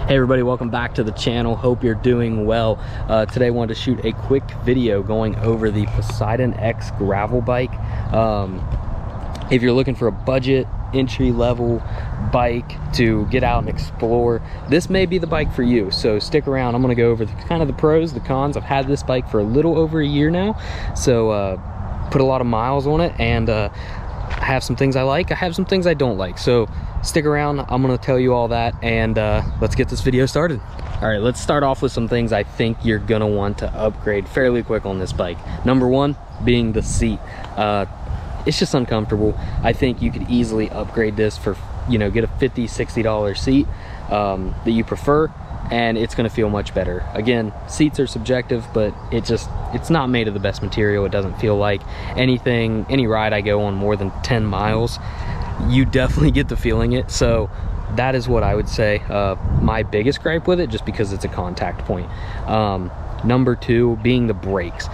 Hey everybody, welcome back to the channel. Hope you're doing well. Today I wanted to shoot a quick video going over the Poseidon X gravel bike. If you're looking for a budget entry-level bike to get out and explore, this may be the bike for you. So stick around. I'm going to go over kind of the pros, the cons. I've had this bike for a little over a year now, so put a lot of miles on it, and I have some things I like, I have some things I don't like. So stick around, I'm gonna tell you all that, and let's get this video started. All right, let's start off with some things I think you're gonna want to upgrade fairly quick on this bike. Number one being the seat. It's just uncomfortable. I think you could easily upgrade this for, you know, get a $50–$60 seat that you prefer, and it's going to feel much better. Again, seats are subjective, but it's not made of the best material. It doesn't feel like any ride I go on more than 10 miles, you definitely get the feeling it. So that is what I would say my biggest gripe with it, just because it's a contact point. Number two being the brakes.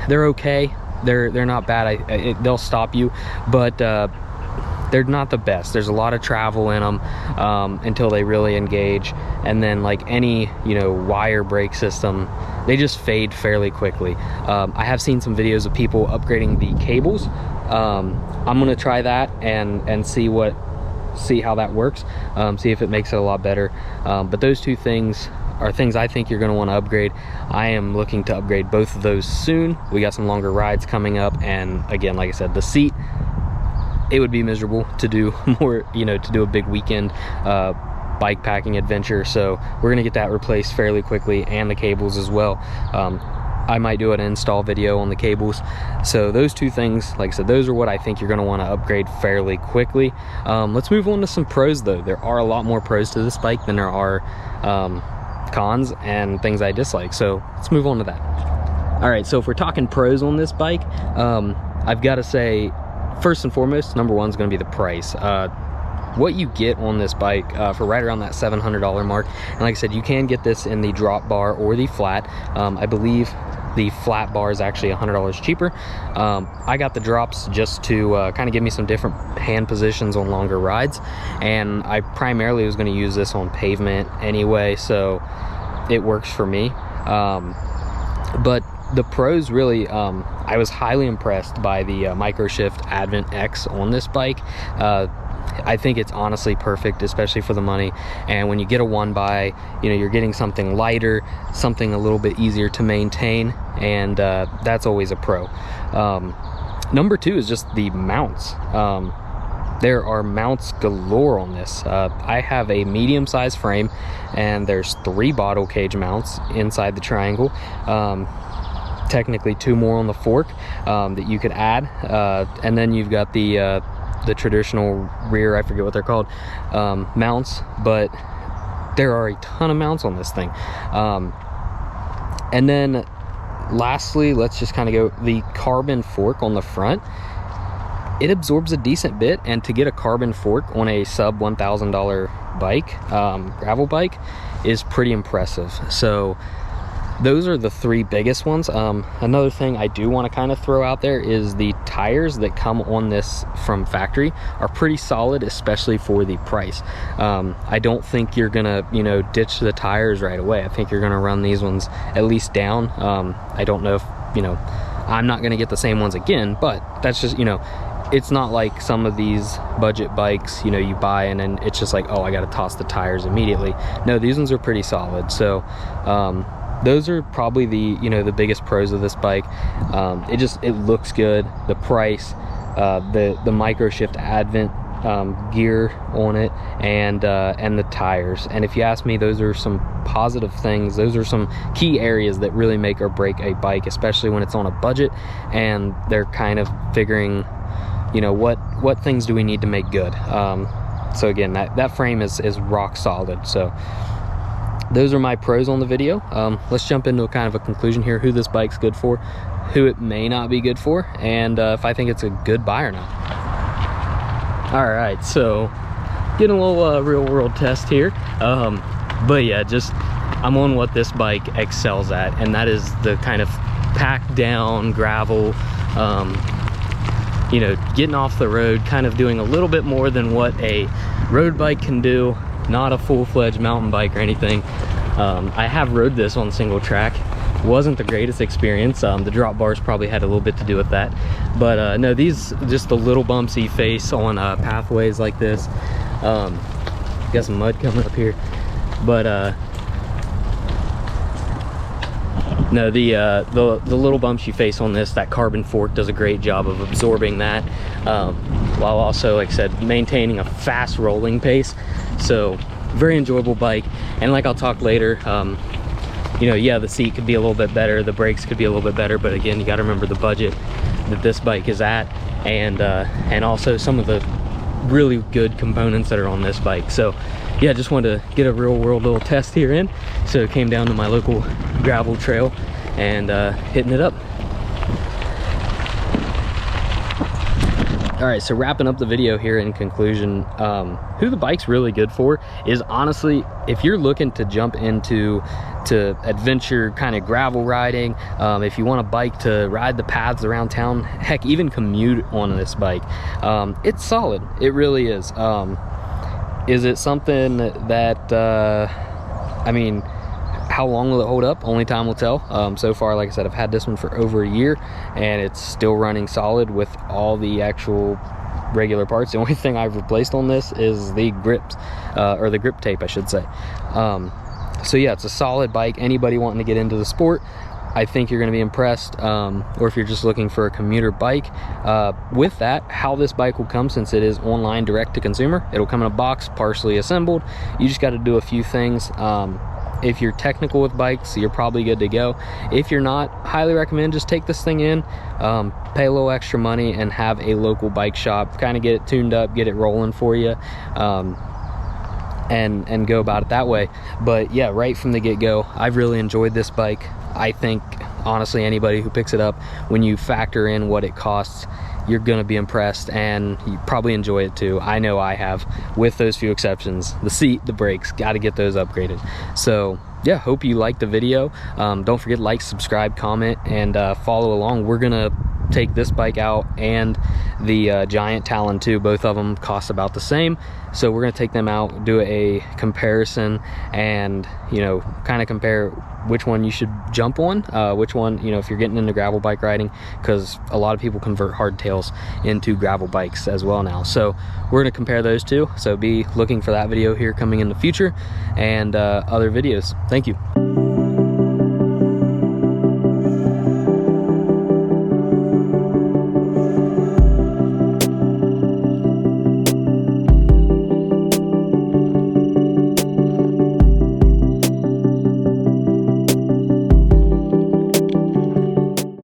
They're okay, they're not bad. They'll stop you, but they're not the best. There's a lot of travel in them until they really engage, and then like any, you know, wire brake system, they just fade fairly quickly. I have seen some videos of people upgrading the cables. I'm gonna try that and see how that works, see if it makes it a lot better. But those two things are things I think you're going to want to upgrade. I am looking to upgrade both of those soon. We got some longer rides coming up, and again, like I said, the seat, it would be miserable to do more, you know, to do a big weekend bike packing adventure. So we're gonna get that replaced fairly quickly, and the cables as well. I might do an install video on the cables. So those two things, like I said, those are what I think you're gonna wanna upgrade fairly quickly. Let's move on to some pros though. There are a lot more pros to this bike than there are cons and things I dislike. So let's move on to that. All right, so if we're talking pros on this bike, I've gotta say, first and foremost, number one is going to be the price. What you get on this bike for right around that $700 mark, and like I said, you can get this in the drop bar or the flat. I believe the flat bar is actually $100 cheaper. I got the drops just to kind of give me some different hand positions on longer rides, and I primarily was going to use this on pavement anyway, so it works for me. But the pros really, I was highly impressed by the Microshift Advent X on this bike. I think it's honestly perfect, especially for the money. And when you get a one by, you know, you're getting something lighter, something a little bit easier to maintain, and that's always a pro. Number two is just the mounts. There are mounts galore on this. I have a medium-sized frame, and there's 3 bottle cage mounts inside the triangle. Technically 2 more on the fork that you could add, and then you've got the traditional rear, I forget what they're called, mounts, but there are a ton of mounts on this thing. And then lastly, let's just kind of go the carbon fork on the front. It absorbs a decent bit, and to get a carbon fork on a sub $1,000 bike, gravel bike, is pretty impressive. So those are the 3 biggest ones. Another thing I do want to kind of throw out there is the tires that come on this from factory are pretty solid, especially for the price. I don't think you're gonna, you know, ditch the tires right away. I think you're gonna run these ones at least down. I don't know if, you know, I'm not gonna get the same ones again, but that's just, you know, it's not like some of these budget bikes, you know, you buy and then it's just like, oh, I gotta toss the tires immediately. No, these ones are pretty solid. So those are probably the, you know, the biggest pros of this bike. It looks good. The price, the Microshift Advent gear on it, and the tires. And if you ask me, those are some positive things. Those are some key areas that really make or break a bike, especially when it's on a budget and they're kind of figuring, you know, what things do we need to make good. So again, that frame is rock solid. So those are my pros on the video. Let's jump into a kind of a conclusion here, who this bike's good for, who it may not be good for, and if I think it's a good buy or not. All right, so getting a little real world test here. But yeah, just I'm on what this bike excels at, and that is the kind of packed down gravel, you know, getting off the road, kind of doing a little bit more than what a road bike can do. not a full-fledged mountain bike or anything. I have rode this on single track. Wasn't the greatest experience. The drop bars probably had a little bit to do with that, but no, these just the little bumps you face on pathways like this. Got some mud coming up here, but no, the little bumps you face on this, that carbon fork does a great job of absorbing that, while also, like I said, maintaining a fast rolling pace. So very enjoyable bike. And like I'll talk later, you know, yeah, the seat could be a little bit better, the brakes could be a little bit better, but again, you got to remember the budget that this bike is at, and also some of the really good components that are on this bike. So yeah, just wanted to get a real world little test here in. So came down to my local gravel trail and hitting it up. All right, so wrapping up the video here in conclusion, who the bike's really good for is honestly, if you're looking to jump into adventure kind of gravel riding, if you want a bike to ride the paths around town, heck, even commute on this bike, it's solid. It really is. Is it something that, I mean, how long will it hold up? Only time will tell. So far, like I said, I've had this one for over a year and it's still running solid with all the actual regular parts. The only thing I've replaced on this is the grips, or the grip tape, I should say. So yeah, it's a solid bike. Anybody wanting to get into the sport, I think you're going to be impressed. Or if you're just looking for a commuter bike, with that, how this bike will come, since it is online direct to consumer, it'll come in a box partially assembled. You just got to do a few things. If you're technical with bikes, you're probably good to go. If you're not, highly recommend just take this thing in, pay a little extra money and have a local bike shop kind of get it tuned up, get it rolling for you, and go about it that way. But yeah, right from the get-go, I've really enjoyed this bike. I think honestly anybody who picks it up, when you factor in what it costs, you're gonna be impressed and you probably enjoy it too. I know I have, with those few exceptions. The seat, the brakes, got to get those upgraded. So yeah, hope you liked the video. Don't forget to like, subscribe, comment, and follow along. We're gonna take this bike out and the Giant Talon 2. Both of them cost about the same, so we're gonna take them out, do a comparison, and you know, kind of compare which one you should jump on, which one, you know, if you're getting into gravel bike riding, because a lot of people convert hardtails into gravel bikes as well now. So we're going to compare those two, so be looking for that video here coming in the future, and other videos. Thank you.